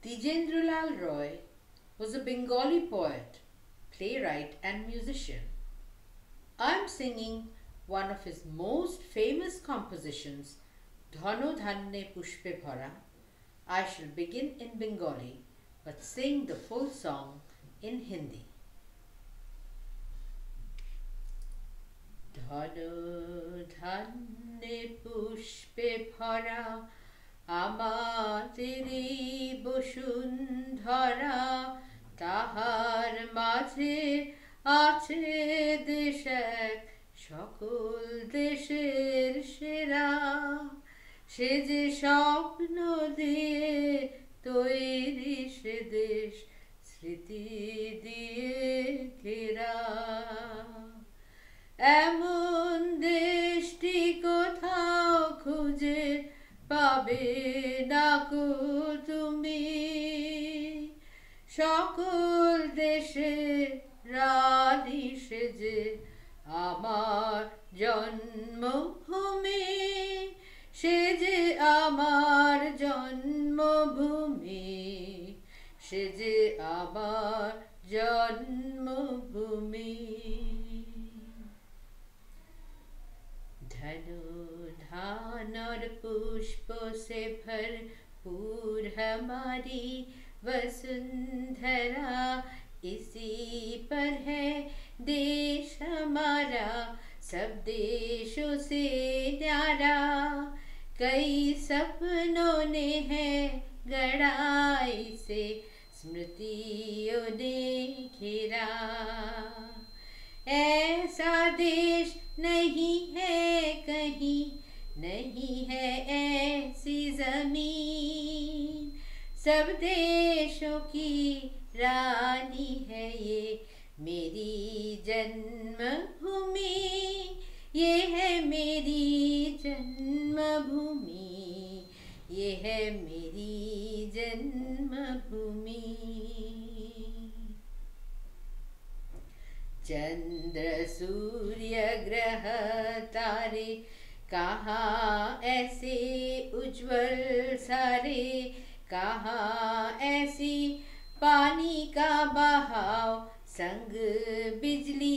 Tijendralal Roy was a Bengali poet, playwright, and musician. I'm singing one of his most famous compositions, Dhano Dhanne Pushpe Bhara. I shall begin in Bengali but sing the full song in Hindi. Dhano Dhanne Pushpe Bhara আমাদের এই বসুন্ধরা তাহার মাঝে আছে দেশ এক সকল দেশের সেরা সে যে স্বপ্ন দিয়ে তৈরি সে দেশ স্মৃতি দিয়ে ঘেরা এমন দেশটি কোথাও খুঁজে পাবে না কো তুমি সকল দেশে রানী সেজে আমার জন্মভূমি সে যে আমার জন্মভূমি সে যে আমার জন্মভূমি धनो धान और पुष्प से भरपूर हमारी वसुंधरा इसी पर है देश हमारा सब देशों से न्यारा कई सपनों ने है गढ़ाई से स्मृतियों ने घिरा ऐसा देश नहीं है कहीं नहीं है ऐसी जमीन सब देशों की रानी है ये मेरी जन्मभूमि ये है मेरी जन्मभूमि ये है मेरी जन्मभूमि चंद्र सूर्य ग्रह तारे कहाँ ऐसे उज्जवल सारे कहाँ ऐसी पानी का बहाव संग बिजली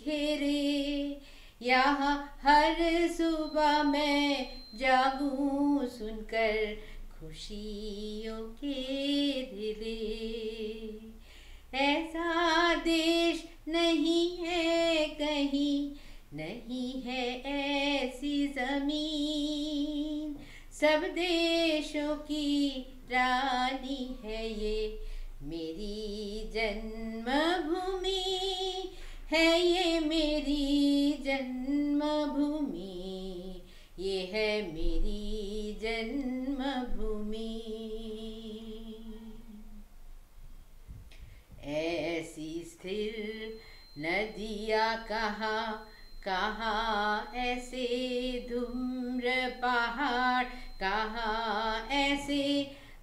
घेरे यहाँ हर सुबह मैं जागूं सुनकर खुशियों के दिले ऐसा देश नहीं है कहीं नहीं है ऐसी जमीन सब देशों की रानी है ये मेरी जन्मभूमि है ये मेरी जन्मभूमि ये है मेरी जन्मभूमि ऐसी स्थिर नदियाँ कहाँ कहाँ ऐसे धूम्र पहाड़ कहाँ ऐसे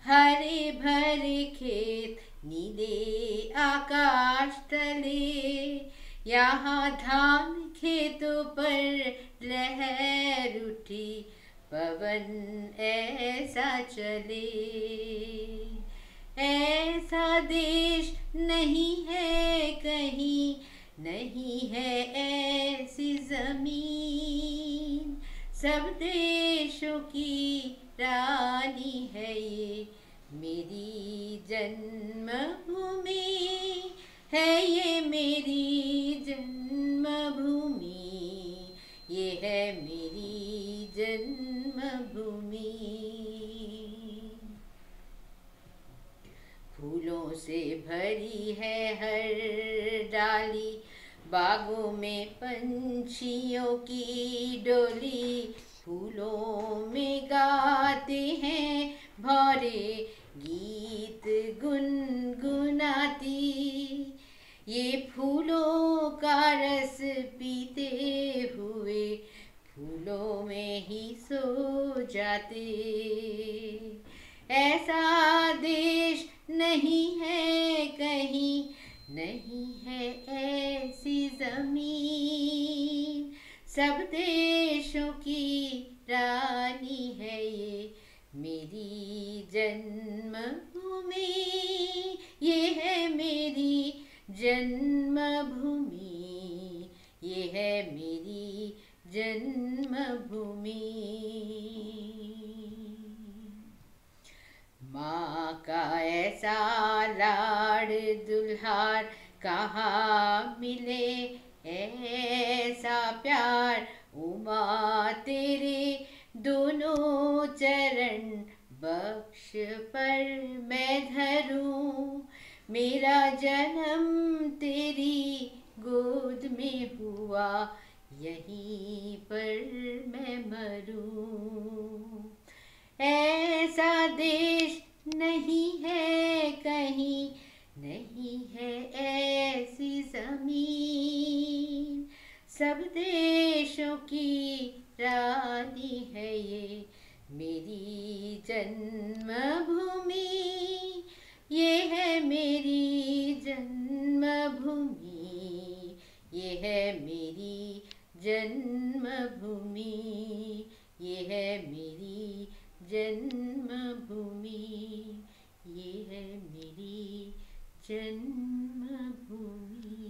हरे भरे खेत नीले आकाश तले यहाँ धान खेतों पर लहर उठी पवन ऐसा चले ऐसा देश नहीं है कहीं नहीं है ऐसी जमीन सब देशों की रानी है ये मेरी जन्मभूमि है ये मेरी जन्मभूमि ये है मेरी जन्मभूमि फूलों से भरी है हर डाली बागों में पंछियों की डोली फूलों में गाते हैं भौरे गीत गुनगुनाती ये फूलों का रस पीते हुए फूलों में ही सो जाते ऐसा देश नहीं है कहीं नहीं है ऐसी जमीन सब देशों की रानी है ये मेरी जन्मभूमि ये है मेरी जन्मभूमि, ये है मेरी जन्मभूमि। माँ का ऐसा लाड़ दुल्हार कहाँ मिले, ऐसा प्यार उमा तेरे दोनों चरण बख्श पर मैं धरूं। मेरा जन्म तेरी गोद में हुआ, यहीं पर मैं मरूं। ऐसा देश नहीं है कहीं, नहीं है ऐसी जमीन, सब देशों की रानी है ये मेरी जन्मभूमि। ये है मेरी जन्मभूमि, ये है मेरी जन्मभूमि, ये है मेरी जन्मभूमि, ये है मेरी जन्मभूमि।